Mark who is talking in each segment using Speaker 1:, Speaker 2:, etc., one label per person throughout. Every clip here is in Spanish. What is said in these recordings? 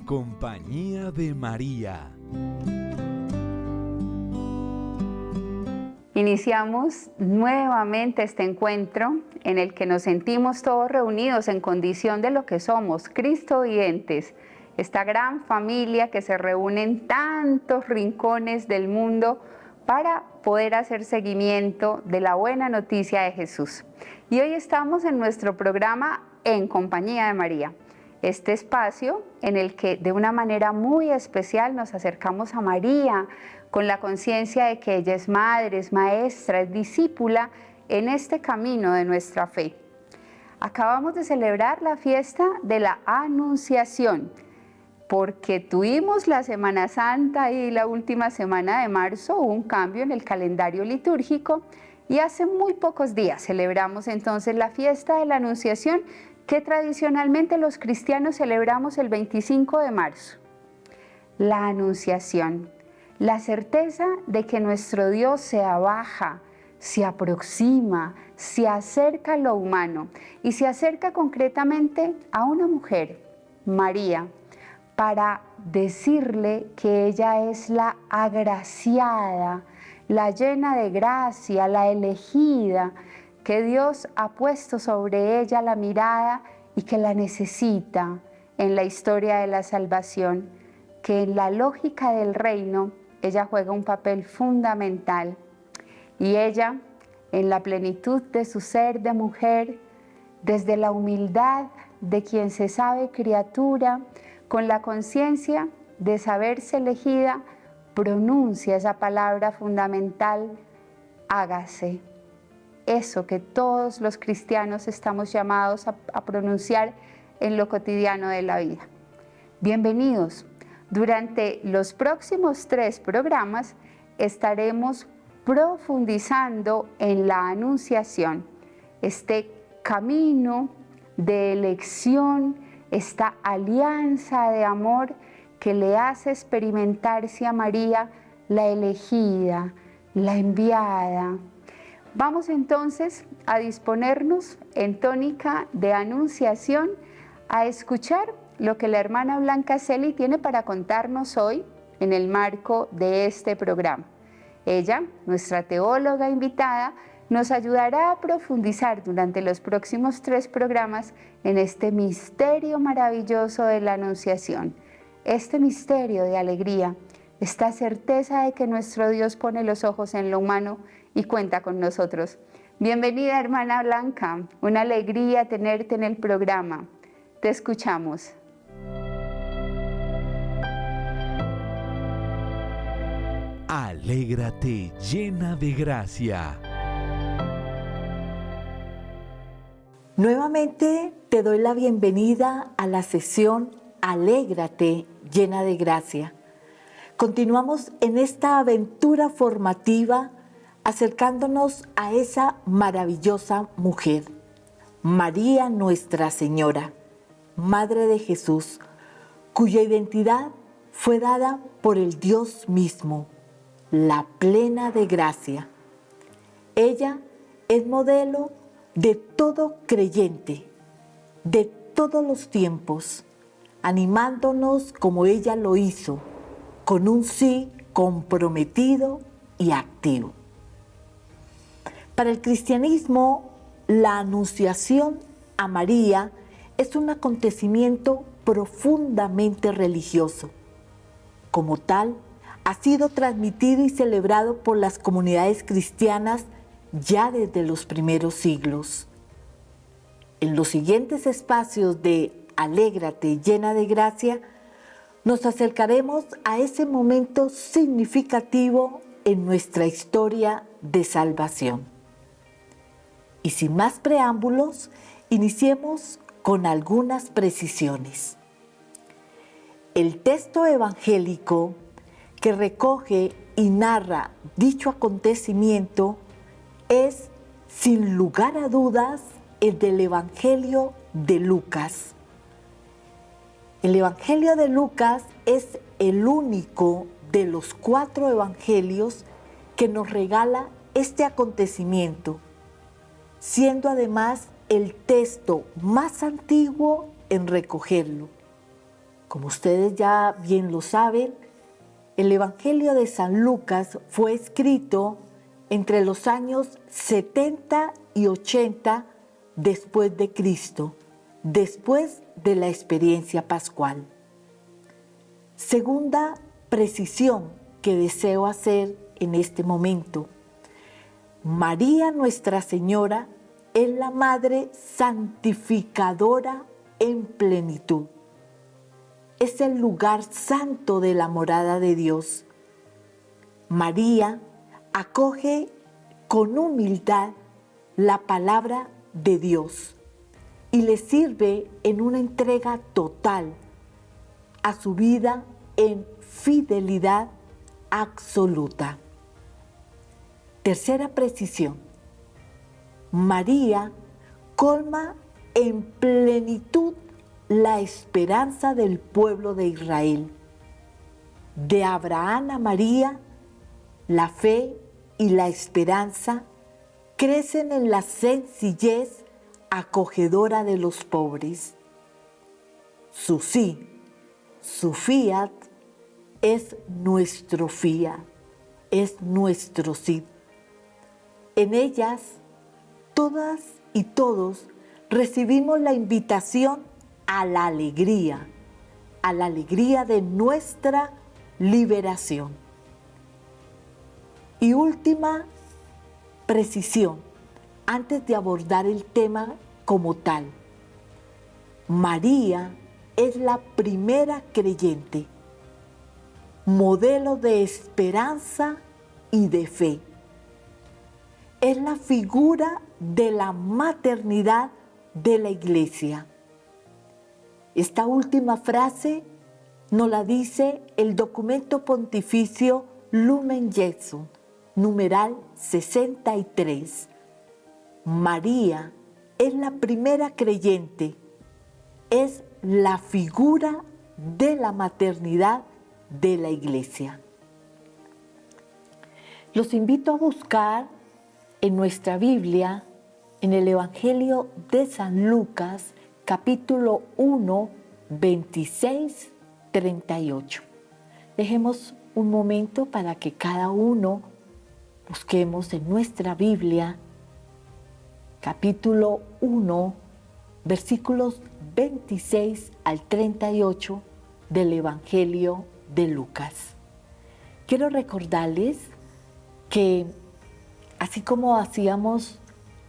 Speaker 1: compañía de María.
Speaker 2: Iniciamos nuevamente este encuentro en el que nos sentimos todos reunidos en condición de lo que somos, cristovidentes, esta gran familia que se reúne en tantos rincones del mundo para poder hacer seguimiento de la buena noticia de Jesús. Y hoy estamos en nuestro programa En Compañía de María, este espacio en el que de una manera muy especial nos acercamos a María con la conciencia de que ella es madre, es maestra, es discípula en este camino de nuestra fe. Acabamos de celebrar la fiesta de la Anunciación, porque tuvimos la Semana Santa y la última semana de marzo, hubo un cambio en el calendario litúrgico y hace muy pocos días celebramos entonces la fiesta de la Anunciación que tradicionalmente los cristianos celebramos el 25 de marzo. La Anunciación, la certeza de que nuestro Dios se abaja, se aproxima, se acerca a lo humano y se acerca concretamente a una mujer, María, para decirle que ella es la agraciada, la llena de gracia, la elegida, que Dios ha puesto sobre ella la mirada y que la necesita en la historia de la salvación, que en la lógica del reino ella juega un papel fundamental. Y ella, en la plenitud de su ser de mujer, desde la humildad de quien se sabe criatura, con la conciencia de saberse elegida, pronuncia esa palabra fundamental, hágase. Eso que todos los cristianos estamos llamados a pronunciar en lo cotidiano de la vida. Bienvenidos. Durante los próximos 3 programas estaremos profundizando en la Anunciación, este camino de elección, esta alianza de amor que le hace experimentarse a María la elegida, la enviada. Vamos entonces a disponernos en tónica de anunciación a escuchar lo que la hermana Blanca Celi tiene para contarnos hoy en el marco de este programa. Ella, nuestra teóloga invitada, nos ayudará a profundizar durante los próximos 3 programas en este misterio maravilloso de la Anunciación, este misterio de alegría, esta certeza de que nuestro Dios pone los ojos en lo humano y cuenta con nosotros. Bienvenida, hermana Blanca, una alegría tenerte en el programa. Te escuchamos.
Speaker 1: Alégrate llena de gracia.
Speaker 3: Nuevamente te doy la bienvenida a la sesión Alégrate llena de gracia. Continuamos en esta aventura formativa acercándonos a esa maravillosa mujer, María Nuestra Señora, Madre de Jesús, cuya identidad fue dada por el Dios mismo, la plena de gracia. Ella es modelo de todo creyente, de todos los tiempos, animándonos como ella lo hizo, con un sí comprometido y activo. Para el cristianismo, la anunciación a María es un acontecimiento profundamente religioso. Como tal, ha sido transmitido y celebrado por las comunidades cristianas ya desde los primeros siglos. En los siguientes espacios de Alégrate llena de gracia, nos acercaremos a ese momento significativo en nuestra historia de salvación. Y sin más preámbulos, iniciemos con algunas precisiones. El texto evangélico que recoge y narra dicho acontecimiento es, sin lugar a dudas, el del Evangelio de Lucas. El Evangelio de Lucas es el único de los 4 evangelios que nos regala este acontecimiento, siendo además el texto más antiguo en recogerlo. Como ustedes ya bien lo saben, el Evangelio de San Lucas fue escrito entre los años 70 y 80 después de Cristo, después de la experiencia pascual. Segunda precisión que deseo hacer en este momento. María Nuestra Señora es la Madre santificadora en plenitud. Es el lugar santo de la morada de Dios. María acoge con humildad la palabra de Dios y le sirve en una entrega total a su vida en fidelidad absoluta. Tercera precisión. María colma en plenitud la esperanza del pueblo de Israel. De Abraham a María, la fe y la esperanza crecen en la sencillez acogedora de los pobres. Su sí, su fiat, es nuestro fiat, es nuestro sí. En ellas, todas y todos recibimos la invitación a la alegría de nuestra liberación. Y última precisión, antes de abordar el tema como tal. María es la primera creyente, modelo de esperanza y de fe. Es la figura de la maternidad de la Iglesia. Esta última frase nos la dice el documento pontificio Lumen Gentium, numeral 63. María es la primera creyente, es la figura de la maternidad de la Iglesia. Los invito a buscar en nuestra Biblia, en el Evangelio de San Lucas, capítulo 1, 26, 38. Dejemos un momento para que cada uno busquemos en nuestra Biblia, capítulo 1, versículos 26 al 38 del Evangelio de Lucas. Quiero recordarles que, así como hacíamos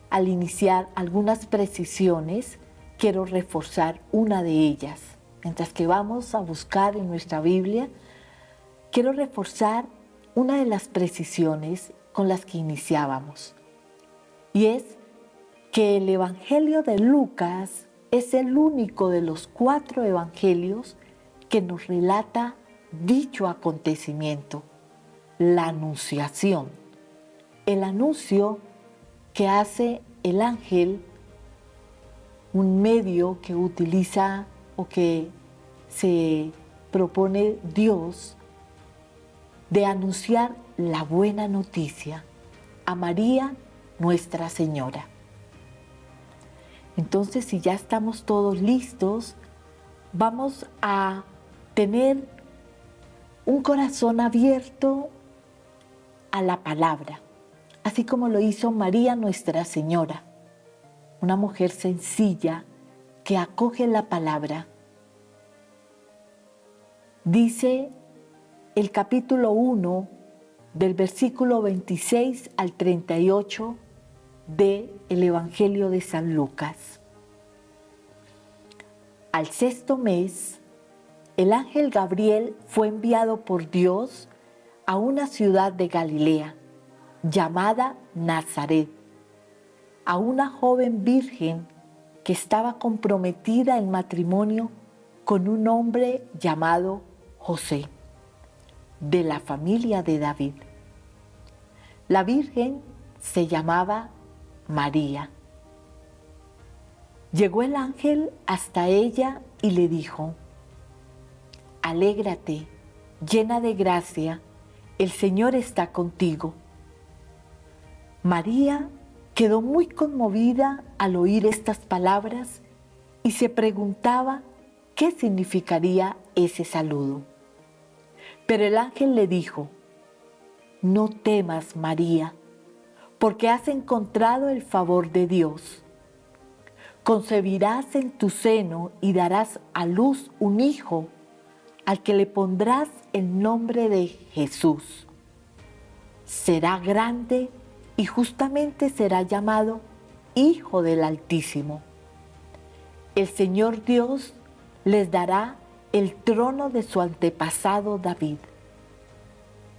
Speaker 3: al iniciar algunas precisiones, quiero reforzar una de ellas. Mientras que vamos a buscar en nuestra Biblia, quiero reforzar una de las precisiones con las que iniciábamos. Y es que el Evangelio de Lucas es el único de los 4 evangelios que nos relata dicho acontecimiento, la anunciación, el anuncio que hace el ángel, un medio que utiliza o que se propone Dios de anunciar la buena noticia a María, Nuestra Señora. Entonces, si ya estamos todos listos, vamos a tener un corazón abierto a la palabra, así como lo hizo María Nuestra Señora, una mujer sencilla que acoge la palabra. Dice el capítulo 1 del versículo 26 al 38 del Evangelio de San Lucas. Al 6º mes, el ángel Gabriel fue enviado por Dios a una ciudad de Galilea, llamada Nazaret, a una joven virgen que estaba comprometida en matrimonio con un hombre llamado José, de la familia de David. La virgen se llamaba María. Llegó el ángel hasta ella y le dijo: «Alégrate, llena de gracia, el Señor está contigo». María quedó muy conmovida al oír estas palabras y se preguntaba qué significaría ese saludo. Pero el ángel le dijo: no temas, María, porque has encontrado el favor de Dios. Concebirás en tu seno y darás a luz un hijo, al que le pondrás el nombre de Jesús. Será grande y justamente será llamado Hijo del Altísimo. El Señor Dios les dará el trono de su antepasado David.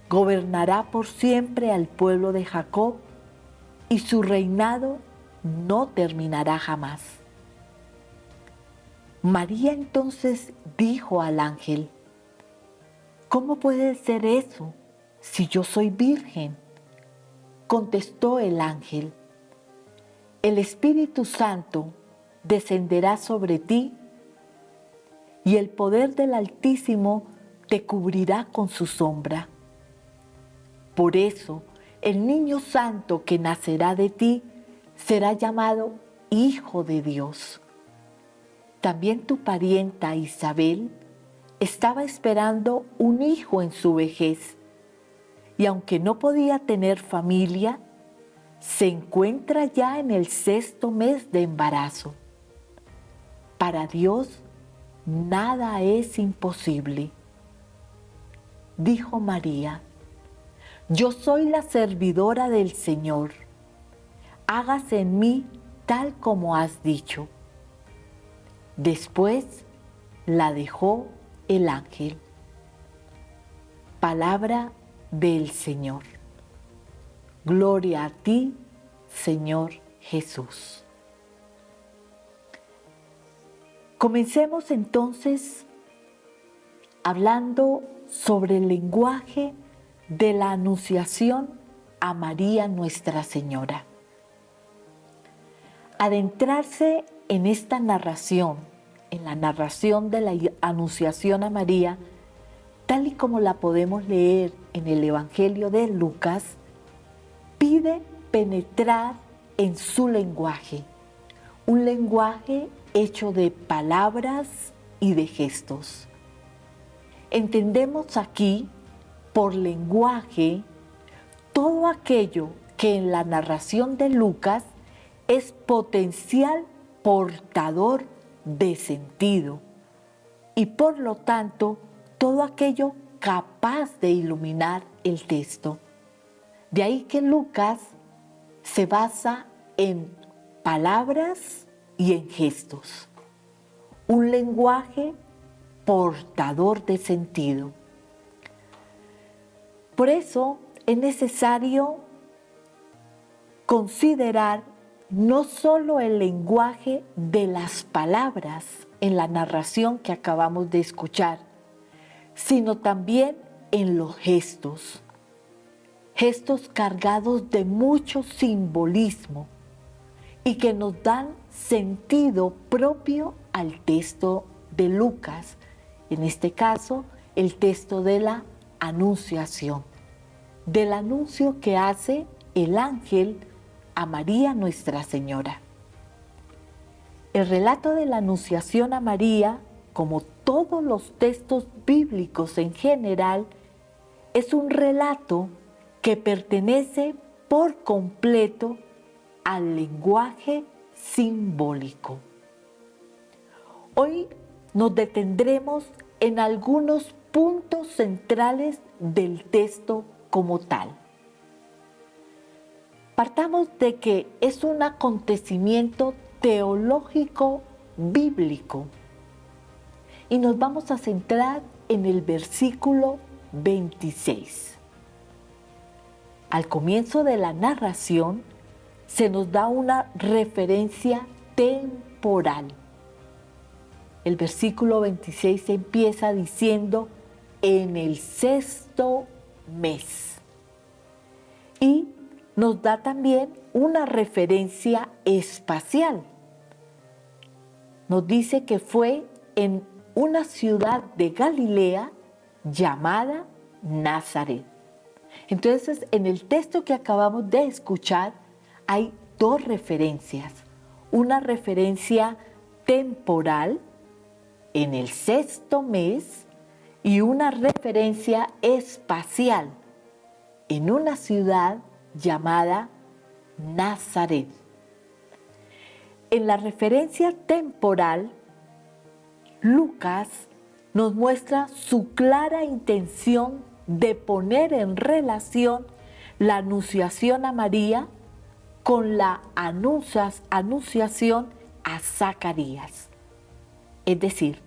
Speaker 3: Gobernará por siempre al pueblo de Jacob, y su reinado no terminará jamás. María entonces dijo al ángel: ¿cómo puede ser eso si yo soy virgen? Contestó el ángel: el Espíritu Santo descenderá sobre ti, y el poder del Altísimo te cubrirá con su sombra. Por eso, el niño santo que nacerá de ti será llamado Hijo de Dios. También tu parienta Isabel estaba esperando un hijo en su vejez, y aunque no podía tener familia, se encuentra ya en el 6º mes de embarazo. Para Dios nada es imposible. Dijo María: yo soy la servidora del Señor. Hágase en mí tal como has dicho. Después la dejó el ángel. Palabra del Señor. Gloria a ti, Señor Jesús. Comencemos entonces hablando sobre el lenguaje de la anunciación a María Nuestra Señora. Adentrarse en esta narración, en la narración de la anunciación a María, tal y como la podemos leer en el Evangelio de Lucas, pide penetrar en su lenguaje, un lenguaje hecho de palabras y de gestos. Entendemos aquí por lenguaje todo aquello que en la narración de Lucas es potencial portador de sentido y por lo tanto todo aquello capaz de iluminar el texto. De ahí que Lucas se basa en palabras y en gestos, un lenguaje portador de sentido. Por eso es necesario considerar no solo el lenguaje de las palabras en la narración que acabamos de escuchar, sino también en los gestos. Gestos cargados de mucho simbolismo y que nos dan sentido propio al texto de Lucas, en este caso el texto de la Anunciación, del anuncio que hace el ángel a María Nuestra Señora. El relato de la Anunciación a María, como todos los textos bíblicos en general, es un relato que pertenece por completo al lenguaje simbólico. Hoy nos detendremos en algunos puntos centrales del texto como tal. Partamos de que es un acontecimiento teológico bíblico y nos vamos a centrar en el versículo 26. Al comienzo de la narración se nos da una referencia temporal. El versículo 26 empieza diciendo en el 6º mes y nos da también una referencia espacial. Nos dice que fue en una ciudad de Galilea llamada Nazaret. Entonces, en el texto que acabamos de escuchar hay dos referencias. Una referencia temporal en el 6º mes y una referencia espacial en una ciudad llamada Nazaret. En la referencia temporal, Lucas nos muestra su clara intención de poner en relación la anunciación a María con la anunciación a Zacarías. Es decir,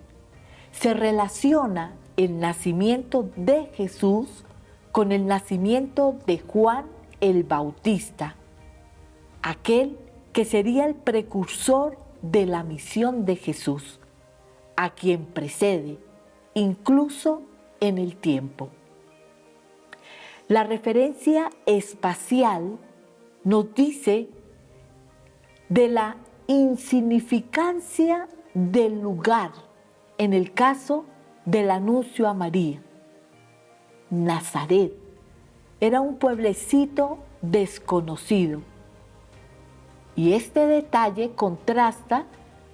Speaker 3: se relaciona el nacimiento de Jesús con el nacimiento de Juan el Bautista, aquel que sería el precursor de la misión de Jesús, a quien precede, incluso en el tiempo. La referencia espacial nos dice de la insignificancia del lugar en el caso del anuncio a María. Nazaret era un pueblecito desconocido, y este detalle contrasta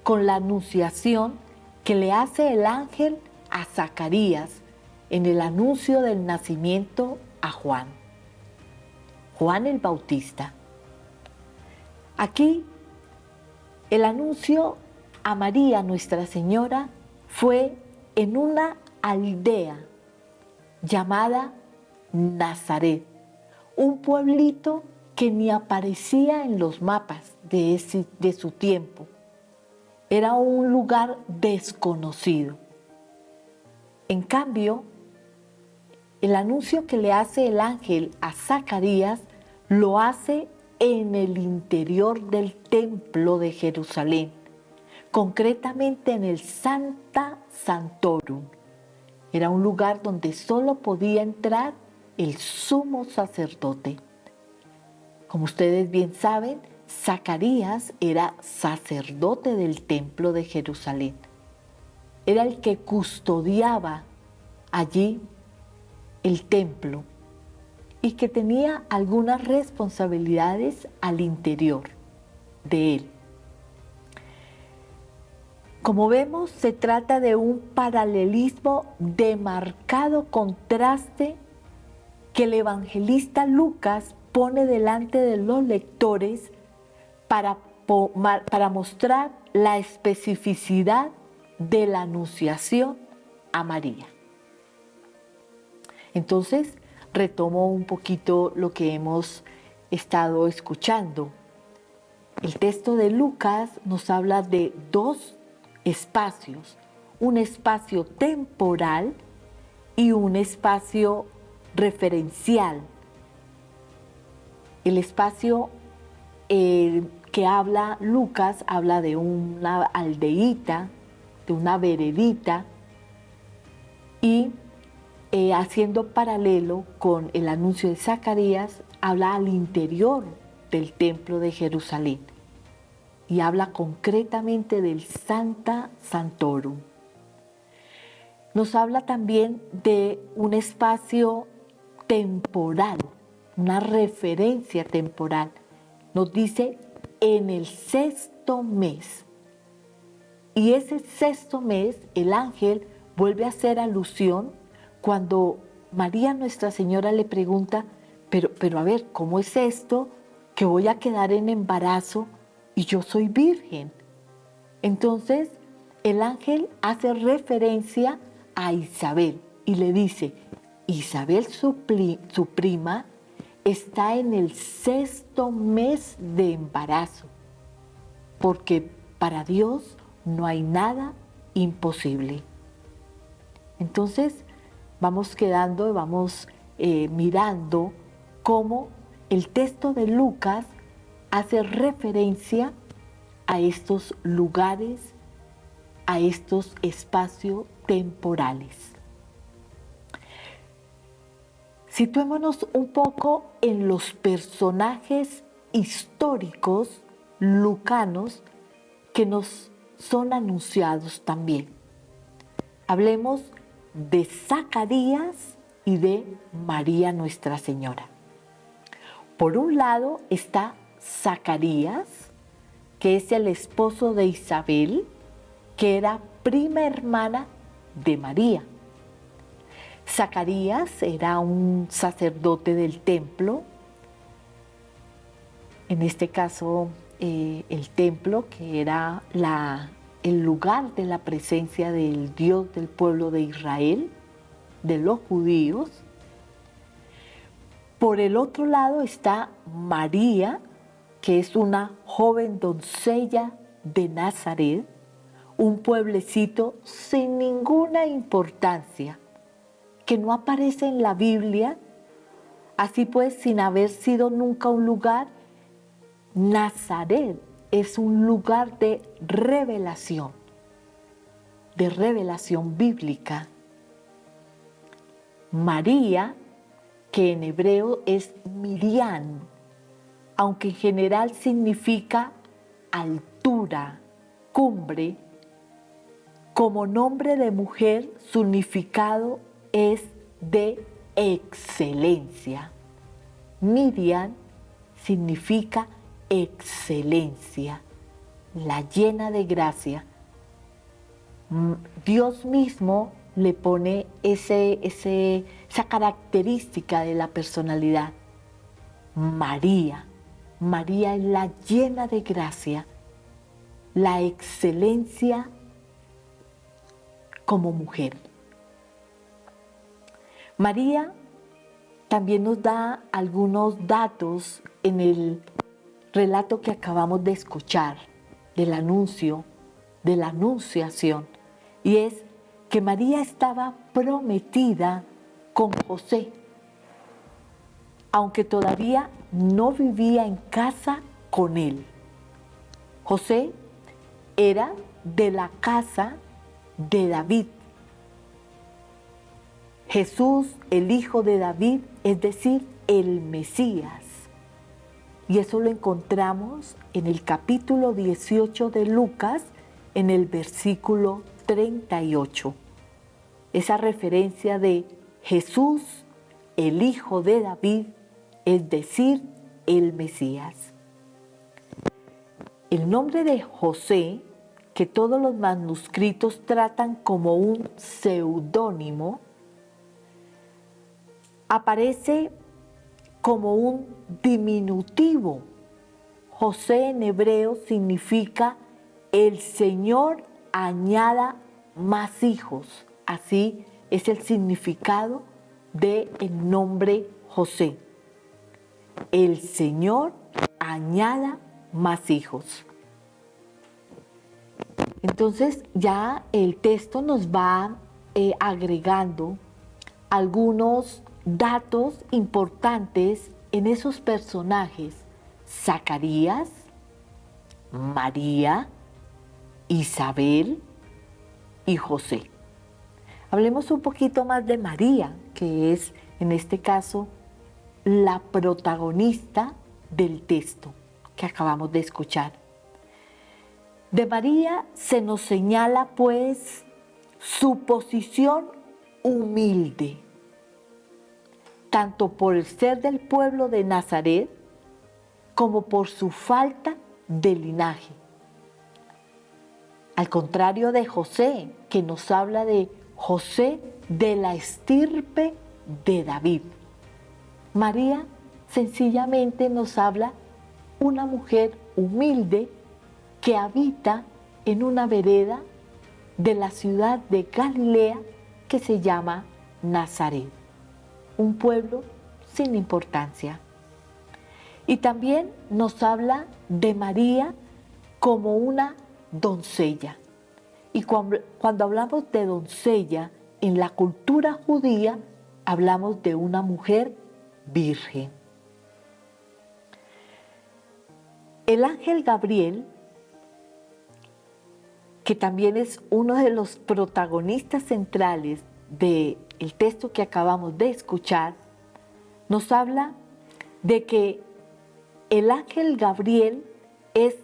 Speaker 3: con la anunciación que le hace el ángel a Zacarías en el anuncio del nacimiento a Juan el Bautista. Aquí el anuncio a María, Nuestra Señora, fue en una aldea llamada Nazaret, un pueblito que ni aparecía en los mapas de su tiempo. Era un lugar desconocido. En cambio, el anuncio que le hace el ángel a Zacarías lo hace en el interior del templo de Jerusalén, concretamente en el Sancta Sanctorum. Era un lugar donde solo podía entrar el sumo sacerdote. Como ustedes bien saben, Zacarías era sacerdote del templo de Jerusalén. Era el que custodiaba allí el templo y que tenía algunas responsabilidades al interior de él. Como vemos, se trata de un paralelismo de marcado contraste que el evangelista Lucas pone delante de los lectores para mostrar la especificidad de la anunciación a María. Entonces, retomo un poquito lo que hemos estado escuchando. El texto de Lucas nos habla de dos espacios, un espacio temporal y un espacio referencial. El espacio que habla Lucas habla de una aldeíta, de una veredita, y haciendo paralelo con el anuncio de Zacarías, habla al interior del templo de Jerusalén y habla concretamente del Sancta Sanctorum. Nos habla también de un espacio temporal, una referencia temporal. Nos dice en el sexto mes. Y ese sexto mes el ángel vuelve a hacer alusión cuando María Nuestra Señora le pregunta, pero a ver, ¿cómo es esto que voy a quedar en embarazo y yo soy virgen? Entonces el ángel hace referencia a Isabel y le dice, Isabel, su prima, está en el sexto mes de embarazo, porque para Dios no hay nada imposible. Entonces vamos mirando cómo el texto de Lucas hace referencia a estos lugares, a estos espacios temporales. Situémonos un poco en los personajes históricos lucanos que nos son anunciados también. Hablemos de Zacarías y de María Nuestra Señora. Por un lado está Zacarías, que es el esposo de Isabel, que era prima hermana de María. Zacarías era un sacerdote del templo, en este caso el templo, que era el lugar de la presencia del Dios del pueblo de Israel, de los judíos. Por el otro lado está María, que es una joven doncella de Nazaret, un pueblecito sin ninguna importancia, que no aparece en la Biblia, así pues sin haber sido nunca un lugar. Nazaret es un lugar de revelación bíblica. María, que en hebreo es Miriam, aunque en general significa altura, cumbre, como nombre de mujer, su significado es de excelencia. Miriam significa excelencia, la llena de gracia. Dios mismo le pone esa característica de la personalidad. María es la llena de gracia, la excelencia como mujer. María también nos da algunos datos en el relato que acabamos de escuchar del anuncio, de la anunciación, y es que María estaba prometida con José, aunque todavía no vivía en casa con él. José era de la casa de David. Jesús, el hijo de David, es decir, el Mesías. Y eso lo encontramos en el capítulo 18 de Lucas, en el versículo 38. Esa referencia de Jesús, el hijo de David, es decir, el Mesías. El nombre de José, que todos los manuscritos tratan como un seudónimo, aparece como un diminutivo. José en hebreo significa el Señor añada más hijos. Así es el significado del nombre José. El Señor añada más hijos. Entonces ya el texto nos va agregando algunos datos importantes en esos personajes: Zacarías, María, Isabel y José. Hablemos un poquito más de María, que es en este caso la protagonista del texto que acabamos de escuchar. De María se nos señala pues su posición humilde, tanto por el ser del pueblo de Nazaret como por su falta de linaje. Al contrario de José, que nos habla de José de la estirpe de David. María sencillamente nos habla una mujer humilde que habita en una vereda de la ciudad de Galilea que se llama Nazaret, un pueblo sin importancia. Y también nos habla de María como una doncella. Y cuando hablamos de doncella, en la cultura judía hablamos de una mujer virgen. El ángel Gabriel, que también es uno de los protagonistas centrales del texto que acabamos de escuchar, nos habla de que el ángel Gabriel es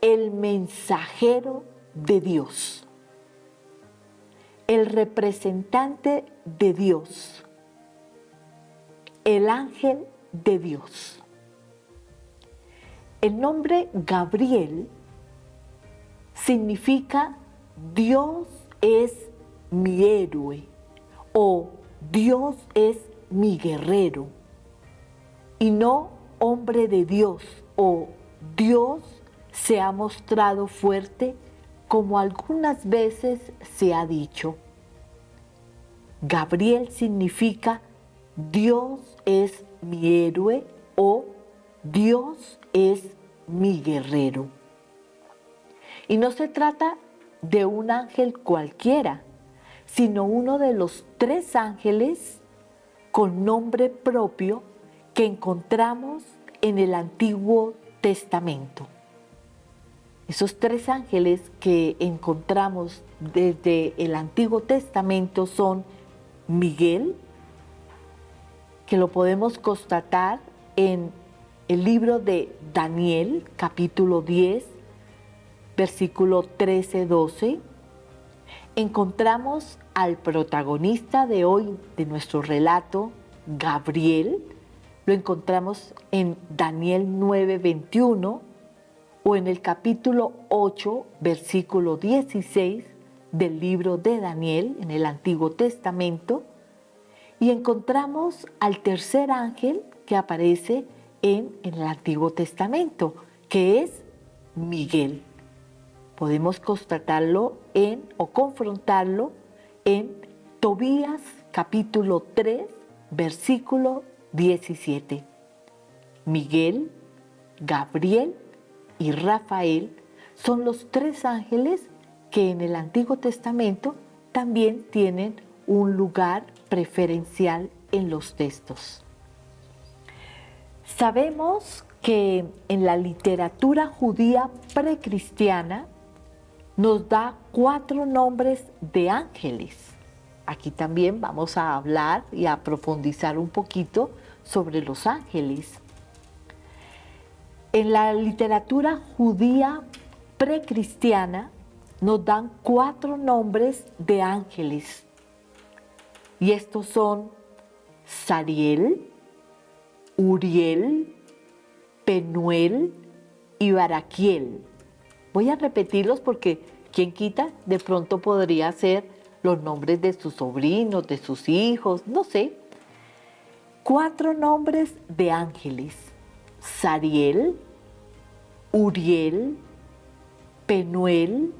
Speaker 3: el mensajero de Dios, el representante de Dios, el ángel de Dios. El nombre Gabriel significa Dios es mi héroe o Dios es mi guerrero y no hombre de Dios, o Dios se ha mostrado fuerte como algunas veces se ha dicho. Gabriel significa Dios es mi héroe o Dios es mi guerrero. Y no se trata de un ángel cualquiera, sino uno de los 3 ángeles con nombre propio que encontramos en el Antiguo Testamento. Esos 3 ángeles que encontramos desde el Antiguo Testamento son Miguel, que lo podemos constatar en el libro de Daniel, capítulo 10, versículo 13-12. Encontramos al protagonista de hoy de nuestro relato, Gabriel. Lo encontramos en Daniel 9:21 o en el capítulo 8, versículo 16 del libro de Daniel en el Antiguo Testamento. Y encontramos al tercer ángel que aparece en el Antiguo Testamento, que es Miguel. Podemos constatarlo o confrontarlo en Tobías capítulo 3, versículo 17. Miguel, Gabriel y Rafael son los 3 ángeles que en el Antiguo Testamento también tienen un lugar preferencial en los textos. Sabemos que en la literatura judía precristiana nos da 4 nombres de ángeles. Aquí también vamos a hablar y a profundizar un poquito sobre los ángeles. En la literatura judía precristiana nos dan 4 nombres de ángeles. Y estos son Sariel, Uriel, Penuel y Baraquiel. Voy a repetirlos porque quien quita de pronto podría ser los nombres de sus sobrinos, de sus hijos, no sé. 4 nombres de ángeles: Sariel, Uriel, Penuel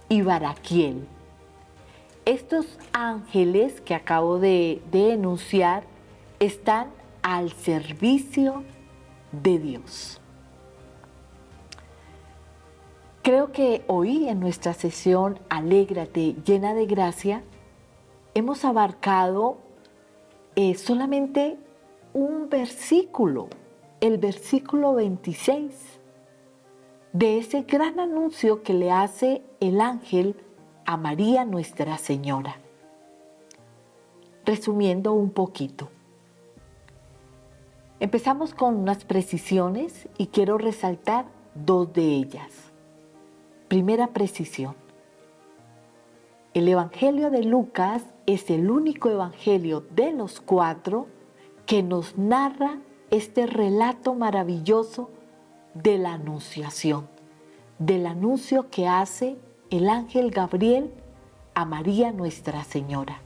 Speaker 3: y Baraquiel. Estos ángeles que acabo de enunciar están al servicio de Dios. Creo que hoy en nuestra sesión Alégrate llena de gracia hemos abarcado solamente un versículo, el versículo 26, de ese gran anuncio que le hace el ángel a María Nuestra Señora. Resumiendo un poquito, empezamos con unas precisiones y quiero resaltar 2 de ellas. Primera precisión: el Evangelio de Lucas es el único evangelio de los 4 que nos narra este relato maravilloso de la Anunciación, del anuncio que hace el ángel Gabriel a María Nuestra Señora.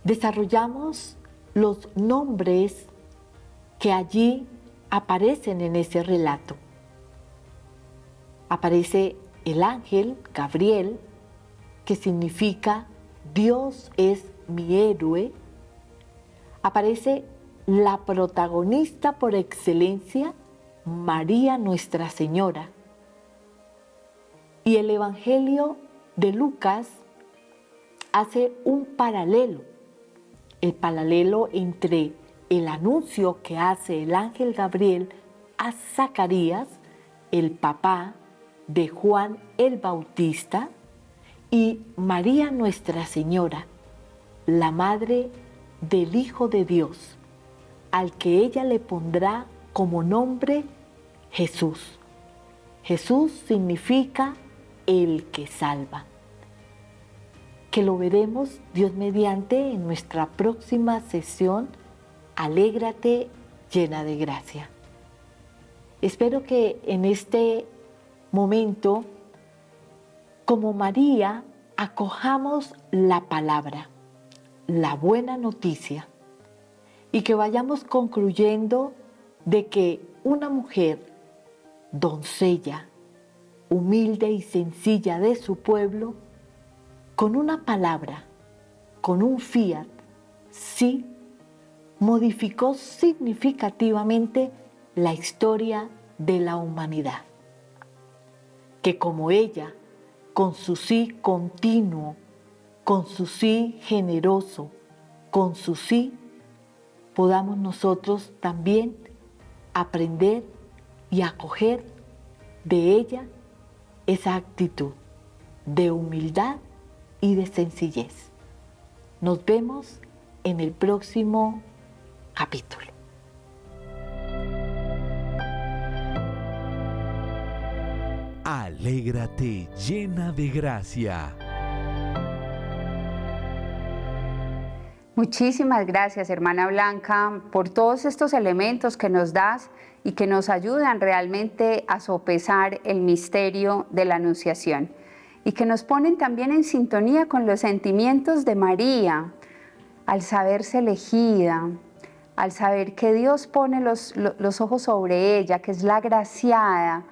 Speaker 3: Desarrollamos los nombres que allí aparecen en ese relato. Aparece el ángel Gabriel, que significa Dios es mi héroe. Aparece la protagonista por excelencia, María Nuestra Señora. Y el Evangelio de Lucas hace un paralelo, el paralelo entre el anuncio que hace el ángel Gabriel a Zacarías, el papá de Juan el Bautista, y María Nuestra Señora, la madre del Hijo de Dios, al que ella le pondrá como nombre Jesús. Jesús significa el que salva. Que lo veremos, Dios mediante, en nuestra próxima sesión Alégrate llena de gracia. Espero que en este momento, como María, acojamos la palabra, la buena noticia, y que vayamos concluyendo de que una mujer, doncella, humilde y sencilla de su pueblo, con una palabra, con un fiat, sí, modificó significativamente la historia de la humanidad. Que como ella, con su sí continuo, con su sí generoso, con su sí, podamos nosotros también aprender y acoger de ella esa actitud de humildad y de sencillez. Nos vemos en el próximo capítulo.
Speaker 1: Alégrate llena de gracia.
Speaker 2: Muchísimas gracias, hermana Blanca, por todos estos elementos que nos das y que nos ayudan realmente a sopesar el misterio de la Anunciación y que nos ponen también en sintonía con los sentimientos de María al saberse elegida, al saber que Dios pone los ojos sobre ella, que es la agraciada.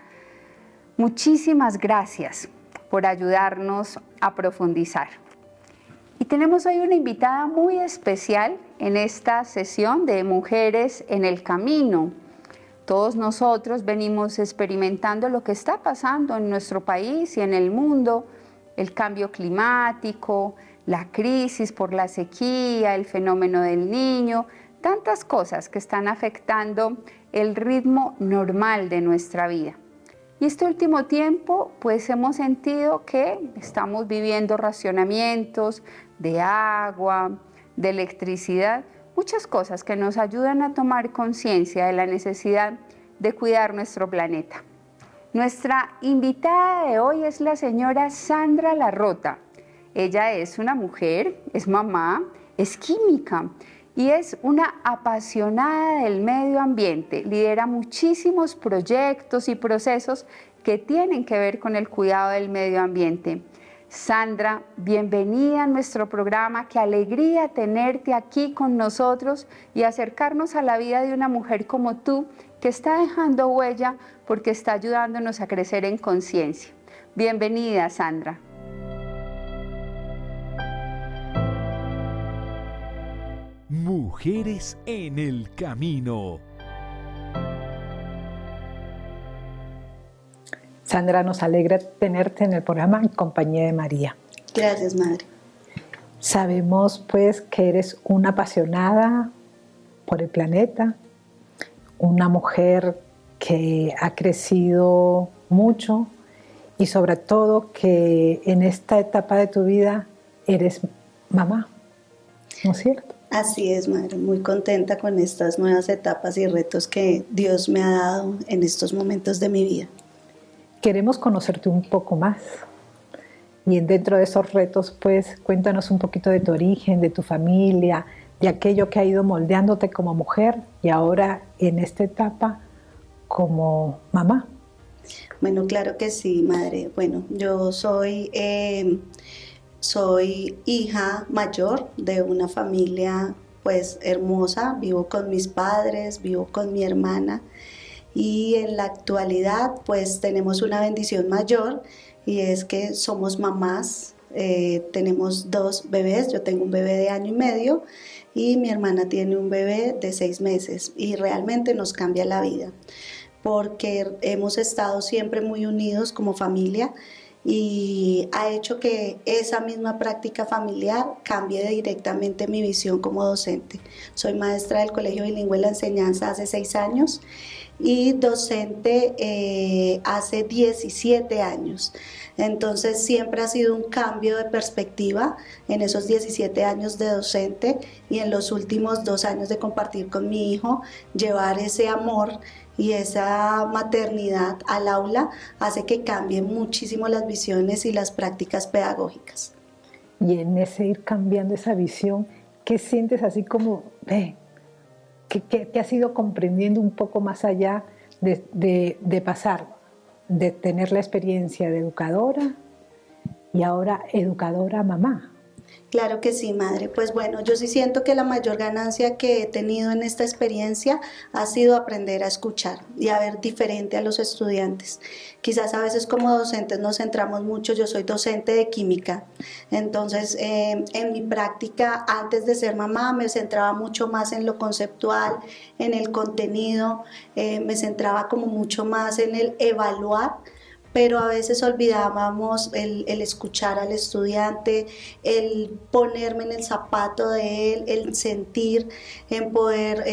Speaker 2: Muchísimas gracias por ayudarnos a profundizar. Y tenemos hoy una invitada muy especial en esta sesión de Mujeres en el Camino. Todos nosotros venimos experimentando lo que está pasando en nuestro país y en el mundo, el cambio climático, la crisis por la sequía, el fenómeno del niño, tantas cosas que están afectando el ritmo normal de nuestra vida. Y este último tiempo, pues hemos sentido que estamos viviendo racionamientos de agua, de electricidad, muchas cosas que nos ayudan a tomar conciencia de la necesidad de cuidar nuestro planeta. Nuestra invitada de hoy es la señora Sandra Larrota. Ella es una mujer, es mamá, es química y es una apasionada del medio ambiente. Lidera muchísimos proyectos y procesos que tienen que ver con el cuidado del medio ambiente. Sandra, bienvenida a nuestro programa. Qué alegría tenerte aquí con nosotros y acercarnos a la vida de una mujer como tú que está dejando huella porque está ayudándonos a crecer en conciencia. Bienvenida, Sandra.
Speaker 1: Mujeres en el Camino.
Speaker 4: Sandra, nos alegra tenerte en el programa en compañía de María.
Speaker 5: Gracias, Madre.
Speaker 4: Sabemos pues que eres una apasionada por el planeta, una mujer que ha crecido mucho y sobre todo que en esta etapa de tu vida eres mamá, ¿no es cierto?
Speaker 5: Así es, Madre, muy contenta con estas nuevas etapas y retos que Dios me ha dado en estos momentos de mi vida.
Speaker 4: Queremos conocerte un poco más y dentro de esos retos, pues cuéntanos un poquito de tu origen, de tu familia, de aquello que ha ido moldeándote como mujer y ahora en esta etapa como mamá.
Speaker 5: Bueno, claro que sí, Madre. Bueno, yo soy hija mayor de una familia pues hermosa, vivo con mis padres, vivo con mi hermana. Y en la actualidad pues tenemos una bendición mayor y es que somos mamás, tenemos 2 bebés, yo tengo un bebé de 1 año y medio y mi hermana tiene un bebé de 6 meses y realmente nos cambia la vida porque hemos estado siempre muy unidos como familia y ha hecho que esa misma práctica familiar cambie directamente mi visión como docente. Soy maestra del Colegio Bilingüe de la Enseñanza hace 6 años y docente hace 17 años. Entonces siempre ha sido un cambio de perspectiva en esos 17 años de docente y en los últimos 2 años de compartir con mi hijo, llevar ese amor y esa maternidad al aula hace que cambien muchísimo las visiones y las prácticas pedagógicas.
Speaker 4: Y en ese ir cambiando esa visión, ¿qué sientes así como, que has ido comprendiendo un poco más allá de pasar, de tener la experiencia de educadora y ahora educadora mamá.
Speaker 5: Claro que sí, madre. Pues bueno, yo sí siento que la mayor ganancia que he tenido en esta experiencia ha sido aprender a escuchar y a ver diferente a los estudiantes. Quizás a veces como docentes nos centramos mucho, yo soy docente de química, entonces en mi práctica antes de ser mamá me centraba mucho más en lo conceptual, en el contenido, me centraba como mucho más en el evaluar, pero a veces olvidábamos el escuchar al estudiante, el ponerme en el zapato de él, el sentir, en poder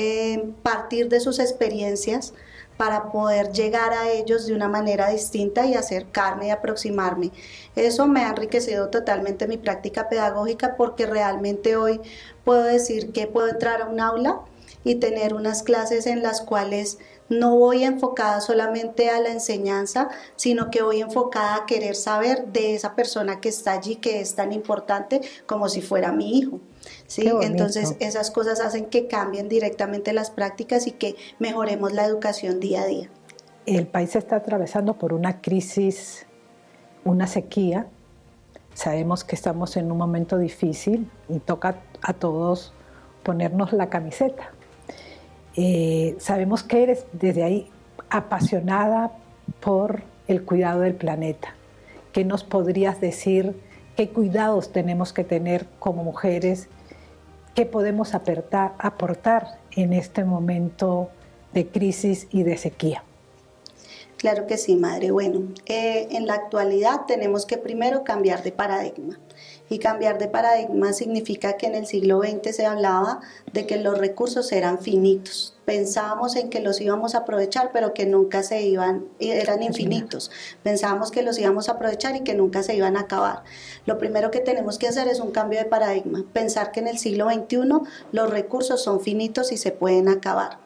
Speaker 5: partir de sus experiencias para poder llegar a ellos de una manera distinta y acercarme y aproximarme. Eso me ha enriquecido totalmente mi práctica pedagógica porque realmente hoy puedo decir que puedo entrar a un aula y tener unas clases en las cuales no voy enfocada solamente a la enseñanza, sino que voy enfocada a querer saber de esa persona que está allí, que es tan importante como si fuera mi hijo. ¿Sí? Entonces esas cosas hacen que cambien directamente las prácticas y que mejoremos la educación día a día.
Speaker 4: El país está atravesando por una crisis, una sequía. Sabemos que estamos en un momento difícil y toca a todos ponernos la camiseta. Sabemos que eres desde ahí apasionada por el cuidado del planeta. ¿Qué nos podrías decir? ¿Qué cuidados tenemos que tener como mujeres? ¿Qué podemos aportar en este momento de crisis y de sequía?
Speaker 5: Claro que sí, madre. Bueno, en la actualidad tenemos que primero cambiar de paradigma. Y cambiar de paradigma significa que en el siglo XX se hablaba de que los recursos eran finitos. Pensábamos en que los íbamos a aprovechar, pero que nunca eran infinitos. Pensábamos que los íbamos a aprovechar y que nunca se iban a acabar. Lo primero que tenemos que hacer es un cambio de paradigma. Pensar que en el siglo XXI los recursos son finitos y se pueden acabar.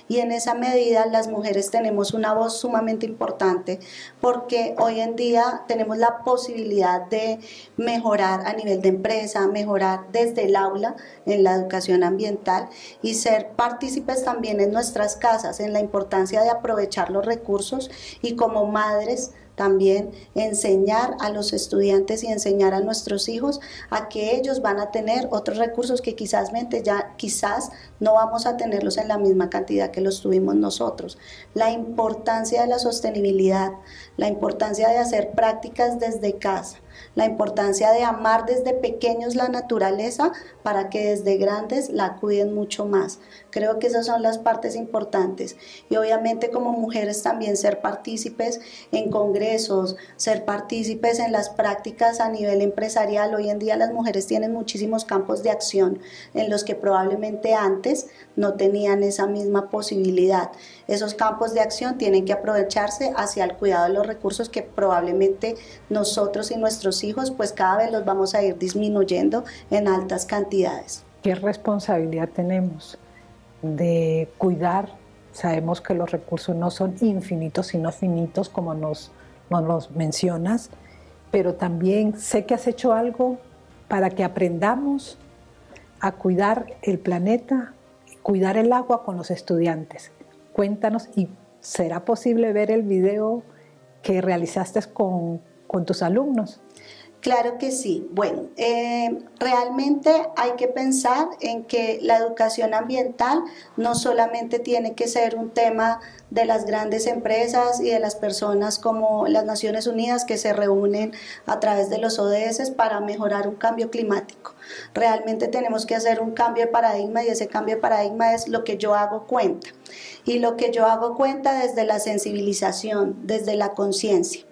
Speaker 5: Y en esa medida las mujeres tenemos una voz sumamente importante porque hoy en día tenemos la posibilidad de mejorar a nivel de empresa, mejorar desde el aula en la educación ambiental y ser partícipes también en nuestras casas, en la importancia de aprovechar los recursos y como madres también enseñar a los estudiantes y enseñar a nuestros hijos a que ellos van a tener otros recursos que quizás no vamos a tenerlos en la misma cantidad que los tuvimos nosotros. La importancia de la sostenibilidad, la importancia de hacer prácticas desde casa, la importancia de amar desde pequeños la naturaleza para que desde grandes la cuiden mucho más. Creo que esas son las partes importantes y obviamente como mujeres también ser partícipes en congresos, ser partícipes en las prácticas a nivel empresarial. Hoy en día las mujeres tienen muchísimos campos de acción en los que probablemente antes no tenían esa misma posibilidad. Esos campos de acción tienen que aprovecharse hacia el cuidado de los recursos que probablemente nosotros y nuestros hijos pues cada vez los vamos a ir disminuyendo en altas cantidades.
Speaker 4: ¿Qué responsabilidad tenemos de cuidar? Sabemos que los recursos no son infinitos, sino finitos, como nos mencionas, pero también sé que has hecho algo para que aprendamos a cuidar el planeta, cuidar el agua con los estudiantes. Cuéntanos, ¿y será posible ver el video que realizaste con tus alumnos?
Speaker 5: Claro que sí. Bueno, realmente hay que pensar en que la educación ambiental no solamente tiene que ser un tema de las grandes empresas y de las personas como las Naciones Unidas que se reúnen a través de los ODS para mejorar un cambio climático. Realmente tenemos que hacer un cambio de paradigma y ese cambio de paradigma es lo que yo hago cuenta. Y lo que yo hago cuenta desde la sensibilización, desde la conciencia.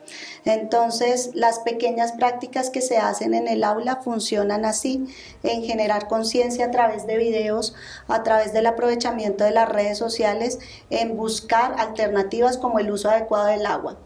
Speaker 5: Entonces, las pequeñas prácticas que se hacen en el aula funcionan así, en generar conciencia a través de videos, a través del aprovechamiento de las redes sociales, en buscar alternativas como el uso adecuado del agua.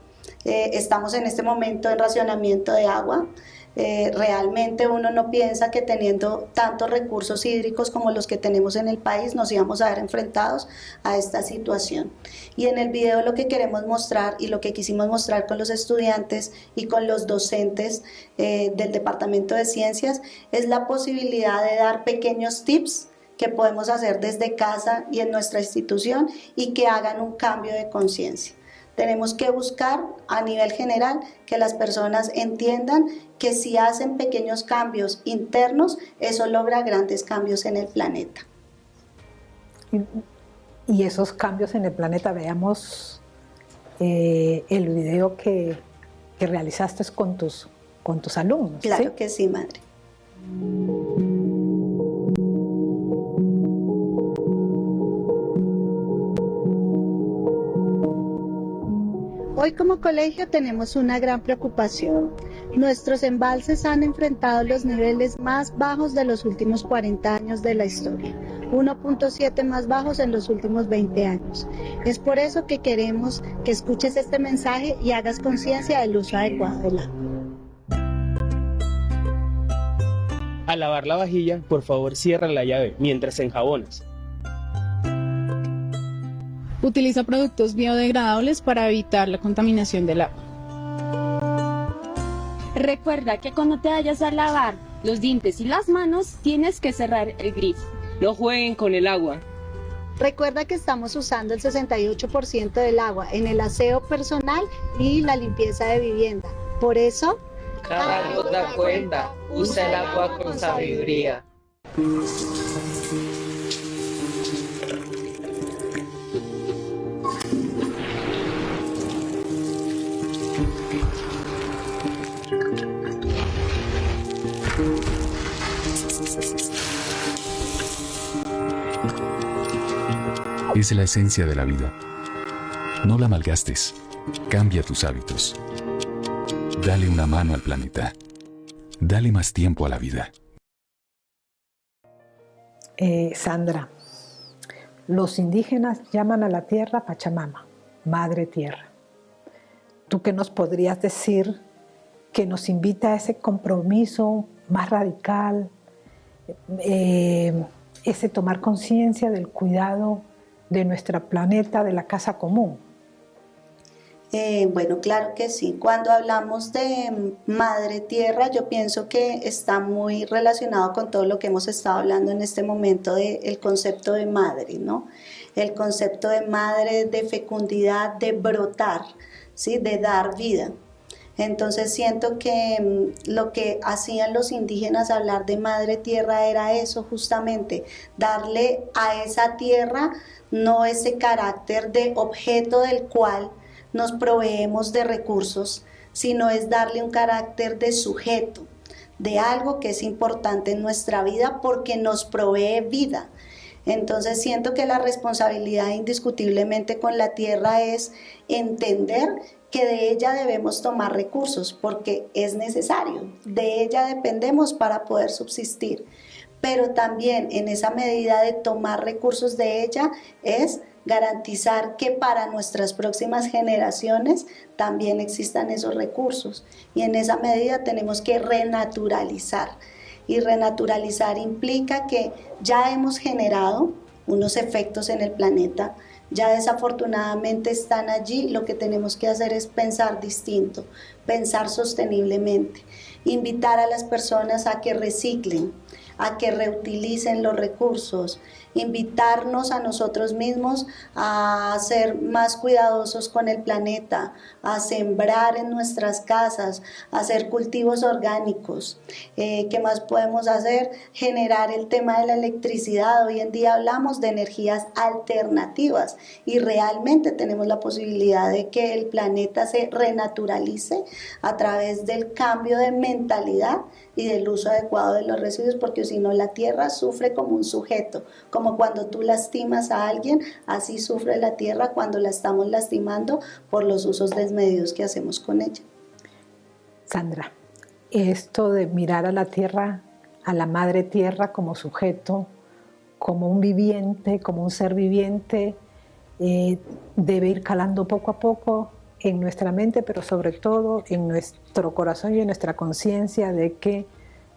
Speaker 5: Estamos en este momento en racionamiento de agua. Realmente uno no piensa que teniendo tantos recursos hídricos como los que tenemos en el país nos íbamos a ver enfrentados a esta situación. Y en el video lo que queremos mostrar y lo que quisimos mostrar con los estudiantes y con los docentes del Departamento de Ciencias es la posibilidad de dar pequeños tips que podemos hacer desde casa y en nuestra institución y que hagan un cambio de conciencia. Tenemos que buscar a nivel general que las personas entiendan que si hacen pequeños cambios internos, eso logra grandes cambios en el planeta.
Speaker 4: Y esos cambios en el planeta, veamos el video que realizaste con tus alumnos.
Speaker 5: Claro,
Speaker 4: ¿sí?
Speaker 5: que sí, madre. Hoy como colegio tenemos una gran preocupación. Nuestros embalses han enfrentado los niveles más bajos de los últimos 40 años de la historia, 1.7 más bajos en los últimos 20 años. Es por eso que queremos que escuches este mensaje y hagas conciencia del uso adecuado del agua.
Speaker 6: Al lavar la vajilla, por favor cierra la llave mientras enjabonas.
Speaker 7: Utiliza productos biodegradables para evitar la contaminación del agua.
Speaker 8: Recuerda que cuando te vayas a lavar los dientes y las manos, tienes que cerrar el grifo.
Speaker 6: No jueguen con el agua.
Speaker 5: Recuerda que estamos usando el 68% del agua en el aseo personal y la limpieza de vivienda. Por eso,
Speaker 9: cada gota cuenta, usa el agua con sabiduría.
Speaker 10: Es la esencia de la vida. No la malgastes. Cambia tus hábitos. Dale una mano al planeta. Dale más tiempo a la vida.
Speaker 4: Sandra, los indígenas llaman a la tierra Pachamama, Madre Tierra. ¿Tú qué nos podrías decir que nos invita a ese compromiso más radical, ese tomar conciencia del cuidado de nuestro planeta, de la casa común?
Speaker 5: Bueno, claro que sí. Cuando hablamos de Madre Tierra, yo pienso que está muy relacionado con todo lo que hemos estado hablando en este momento del concepto de madre, ¿no? El concepto de madre, de fecundidad, de brotar, ¿sí? De dar vida. Entonces siento que lo que hacían los indígenas hablar de Madre Tierra era eso justamente, darle a esa tierra no ese carácter de objeto del cual nos proveemos de recursos, sino es darle un carácter de sujeto, de algo que es importante en nuestra vida porque nos provee vida. Entonces siento que la responsabilidad indiscutiblemente con la tierra es entender que de ella debemos tomar recursos porque es necesario, de ella dependemos para poder subsistir, pero también en esa medida de tomar recursos de ella es garantizar que para nuestras próximas generaciones también existan esos recursos y en esa medida tenemos que renaturalizar. Y renaturalizar implica que ya hemos generado unos efectos en el planeta, ya desafortunadamente están allí, lo que tenemos que hacer es pensar distinto, pensar sosteniblemente, invitar a las personas a que reciclen, a que reutilicen los recursos, invitarnos a nosotros mismos a ser más cuidadosos con el planeta, a sembrar en nuestras casas, a hacer cultivos orgánicos. ¿Qué más podemos hacer? Generar el tema de la electricidad. Hoy en día hablamos de energías alternativas y realmente tenemos la posibilidad de que el planeta se renaturalice a través del cambio de mentalidad y del uso adecuado de los residuos, porque si no la tierra sufre como un sujeto, como cuando tú lastimas a alguien, así sufre la tierra cuando la estamos lastimando por los usos desmedidos que hacemos con ella.
Speaker 4: Sandra, esto de mirar a la tierra, a la madre tierra como sujeto, como un viviente, como un ser viviente, debe ir calando poco a poco en nuestra mente, pero sobre todo en nuestro corazón y en nuestra conciencia de que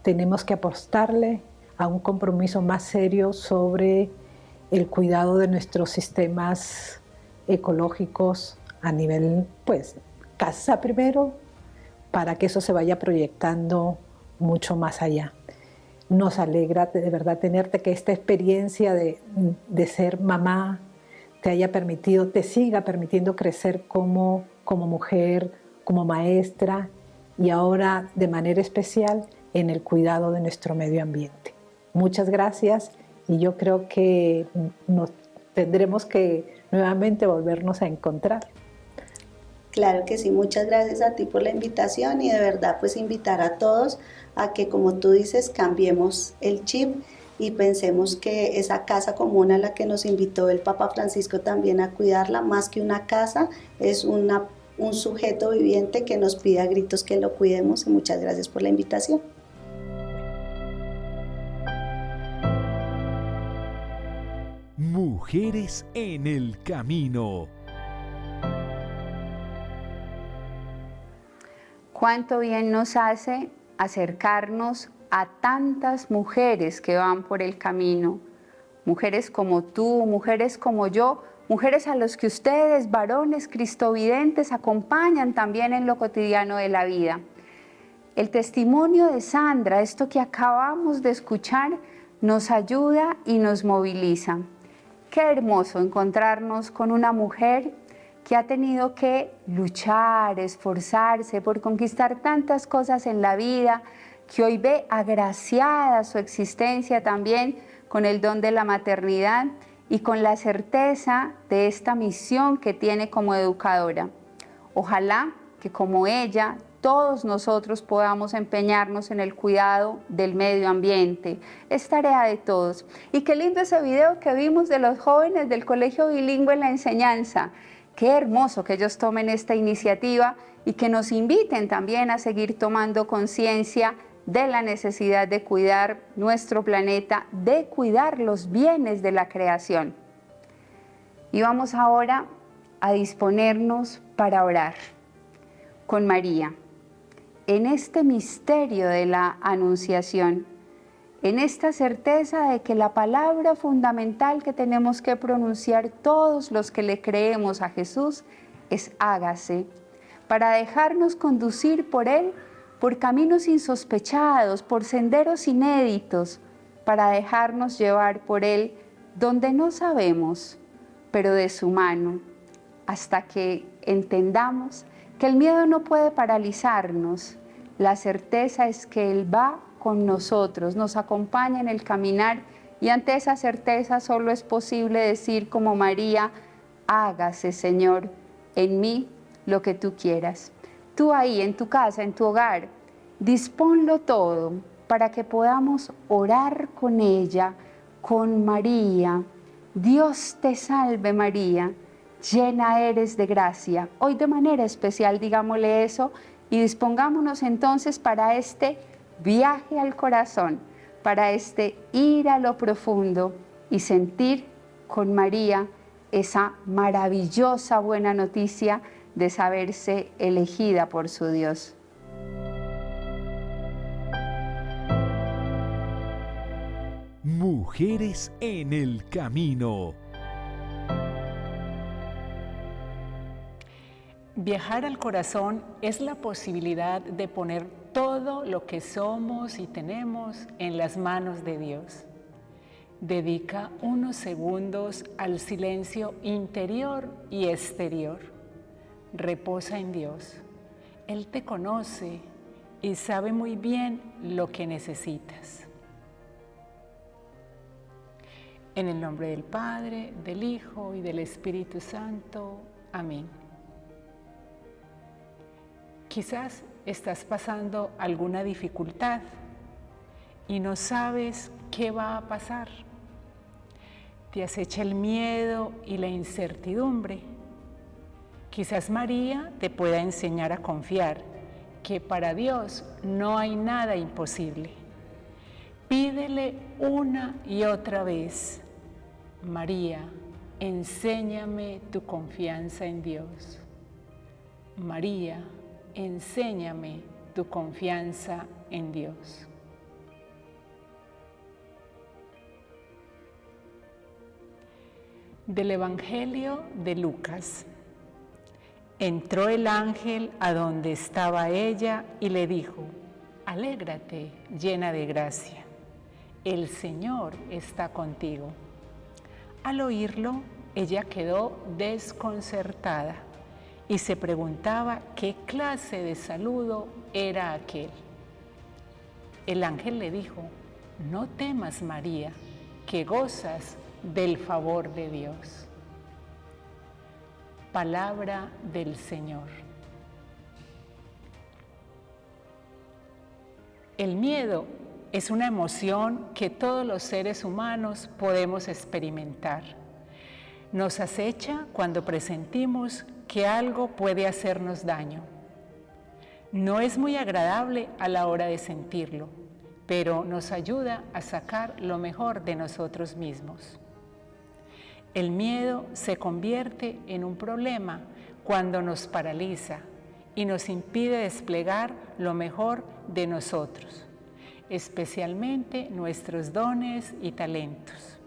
Speaker 4: tenemos que apostarle a un compromiso más serio sobre el cuidado de nuestros sistemas ecológicos a nivel, pues, casa primero, para que eso se vaya proyectando mucho más allá. Nos alegra de verdad tenerte, que esta experiencia de ser mamá, te haya permitido, te siga permitiendo crecer como mujer, como maestra y ahora de manera especial en el cuidado de nuestro medio ambiente. Muchas gracias y yo creo que nos tendremos que nuevamente volvernos a encontrar.
Speaker 5: Claro que sí, muchas gracias a ti por la invitación y de verdad pues invitar a todos a que, como tú dices, cambiemos el chip y pensemos que esa casa común a la que nos invitó el Papa Francisco también a cuidarla, más que una casa, es un sujeto viviente que nos pide a gritos que lo cuidemos y muchas gracias por la invitación.
Speaker 1: Mujeres en el camino.
Speaker 2: Cuánto bien nos hace acercarnos a tantas mujeres que van por el camino, mujeres como tú, mujeres como yo, mujeres a los que ustedes, varones cristovidentes, acompañan también en lo cotidiano de la vida. El testimonio de Sandra, esto que acabamos de escuchar, nos ayuda y nos moviliza. Qué hermoso encontrarnos con una mujer que ha tenido que luchar, esforzarse por conquistar tantas cosas en la vida, que hoy ve agraciada su existencia también con el don de la maternidad y con la certeza de esta misión que tiene como educadora. Ojalá que como ella, todos nosotros podamos empeñarnos en el cuidado del medio ambiente. Es tarea de todos. Y qué lindo ese video que vimos de los jóvenes del Colegio Bilingüe en la Enseñanza. Qué hermoso que ellos tomen esta iniciativa y que nos inviten también a seguir tomando conciencia de la necesidad de cuidar nuestro planeta, de cuidar los bienes de la creación. Y vamos ahora a disponernos para orar con María en este misterio de la Anunciación, en esta certeza de que la palabra fundamental que tenemos que pronunciar todos los que le creemos a Jesús es hágase, para dejarnos conducir por Él por caminos insospechados, por senderos inéditos, para dejarnos llevar por Él donde no sabemos, pero de su mano, hasta que entendamos que el miedo no puede paralizarnos. La certeza es que Él va con nosotros, nos acompaña en el caminar y ante esa certeza solo es posible decir como María, hágase Señor en mí lo que tú quieras. Tú ahí en tu casa, en tu hogar, disponlo todo para que podamos orar con ella, con María. Dios te salve María, llena eres de gracia. Hoy de manera especial digámosle eso y dispongámonos entonces para este viaje al corazón, para este ir a lo profundo y sentir con María esa maravillosa buena noticia de saberse elegida por su Dios.
Speaker 1: Mujeres en el camino.
Speaker 11: Viajar al corazón es la posibilidad de poner todo lo que somos y tenemos en las manos de Dios. Dedica unos segundos al silencio interior y exterior. Reposa en Dios. Él te conoce y sabe muy bien lo que necesitas. En el nombre del Padre, del Hijo y del Espíritu Santo. Amén. Quizás estás pasando alguna dificultad y no sabes qué va a pasar. Te acecha el miedo y la incertidumbre. Quizás María te pueda enseñar a confiar que para Dios no hay nada imposible. Pídele una y otra vez: María, enséñame tu confianza en Dios. María, enséñame tu confianza en Dios. Del Evangelio de Lucas. Entró el ángel a donde estaba ella y le dijo: alégrate, llena de gracia, el Señor está contigo. Al oírlo, Ella quedó desconcertada y se preguntaba qué clase de saludo era aquel. El ángel le dijo: no temas, María, que gozas del favor de Dios. Palabra del Señor. El miedo es una emoción que todos los seres humanos podemos experimentar. Nos acecha cuando presentimos que algo puede hacernos daño. No es muy agradable a la hora de sentirlo, pero nos ayuda a sacar lo mejor de nosotros mismos. El miedo se convierte en un problema cuando nos paraliza y nos impide desplegar lo mejor de nosotros, especialmente nuestros dones y talentos.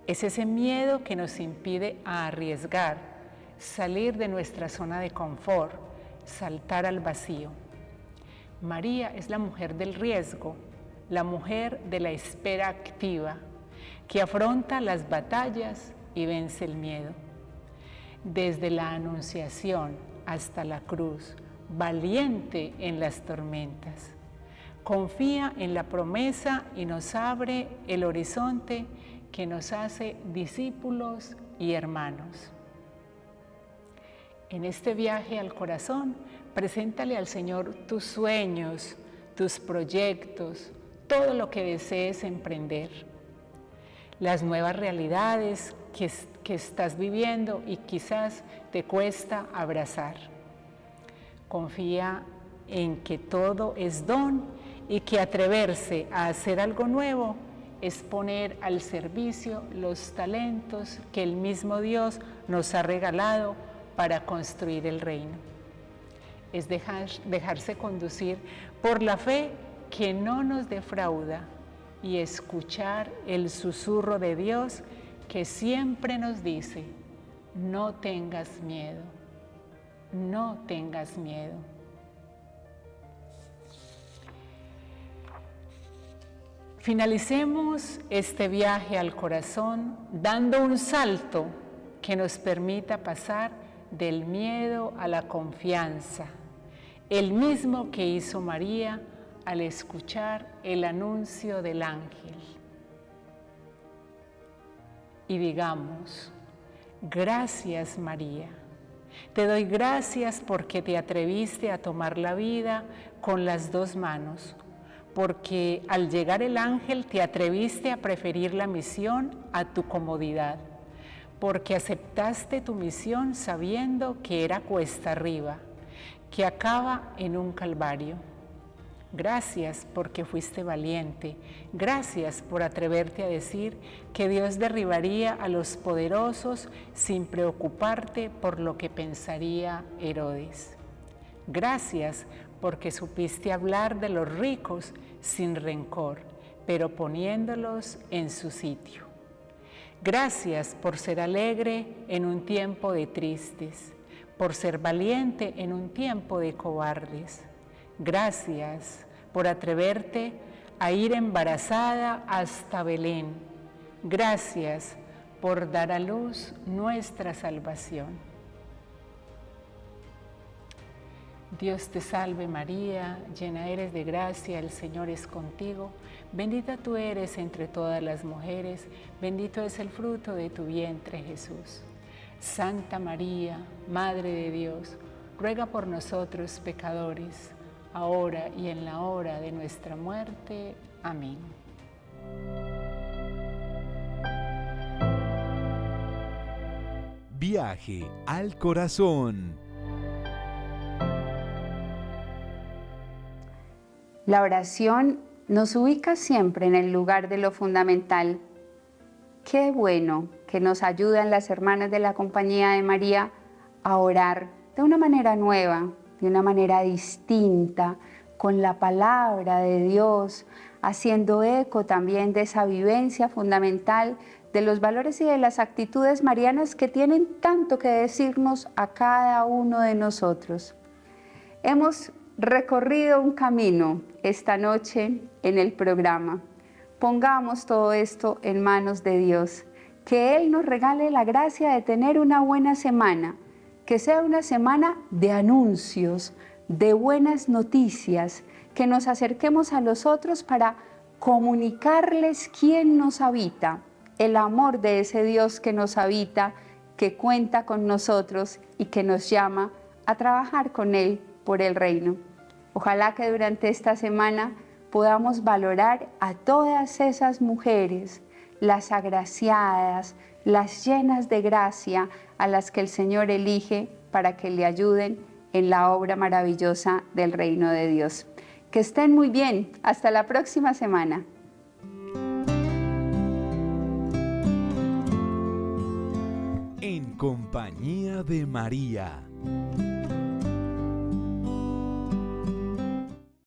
Speaker 11: Es ese miedo que nos impide arriesgar, salir de nuestra zona de confort, saltar al vacío. María es la mujer del riesgo, la mujer de la espera activa, que afronta las batallas y vence el miedo. Desde la Anunciación hasta la cruz, valiente en las tormentas. Confía en la promesa y nos abre el horizonte que nos hace discípulos y hermanos. En este viaje al corazón, preséntale al Señor tus sueños, tus proyectos, todo lo que desees emprender. Las nuevas realidades que estás viviendo y quizás te cuesta abrazar. Confía en que todo es don y que atreverse a hacer algo nuevo es poner al servicio los talentos que el mismo Dios nos ha regalado para construir el reino. Es dejarse conducir por la fe que no nos defrauda y escuchar el susurro de Dios que siempre nos dice: no tengas miedo, no tengas miedo. Finalicemos este viaje al corazón dando un salto que nos permita pasar del miedo a la confianza, el mismo que hizo María al escuchar el anuncio del ángel. Y digamos: gracias, María. Te doy gracias porque te atreviste a tomar la vida con las dos manos, porque al llegar el ángel te atreviste a preferir la misión a tu comodidad, porque aceptaste tu misión sabiendo que era cuesta arriba, que acaba en un calvario. Gracias porque fuiste valiente. Gracias por atreverte a decir que Dios derribaría a los poderosos sin preocuparte por lo que pensaría Herodes. Gracias porque supiste hablar de los ricos sin rencor, pero poniéndolos en su sitio. Gracias por ser alegre en un tiempo de tristes, por ser valiente en un tiempo de cobardes. Gracias por atreverte a ir embarazada hasta Belén. Gracias por dar a luz nuestra salvación. Dios te salve María, llena eres de gracia, el Señor es contigo. Bendita tú eres entre todas las mujeres, bendito es el fruto de tu vientre Jesús. Santa María, Madre de Dios, ruega por nosotros pecadores, ahora y en la hora de nuestra muerte. Amén.
Speaker 1: Viaje al corazón.
Speaker 2: La oración nos ubica siempre en el lugar de lo fundamental. Qué bueno que nos ayudan las hermanas de la Compañía de María a orar de una manera nueva, de una manera distinta, con la palabra de Dios, haciendo eco también de esa vivencia fundamental de los valores y de las actitudes marianas que tienen tanto que decirnos a cada uno de nosotros. Hemos recorrido un camino esta noche en el programa. Pongamos todo esto en manos de Dios. que Él nos regale la gracia de tener una buena semana, que sea una semana de anuncios, de buenas noticias, que nos acerquemos a los otros para comunicarles quién nos habita, el amor de ese Dios que nos habita, que cuenta con nosotros y que nos llama a trabajar con Él por el reino. Ojalá que durante esta semana podamos valorar a todas esas mujeres, las agraciadas, las llenas de gracia, a las que el Señor elige para que le ayuden en la obra maravillosa del reino de Dios. Que estén muy bien. Hasta la próxima semana.
Speaker 1: En compañía de María.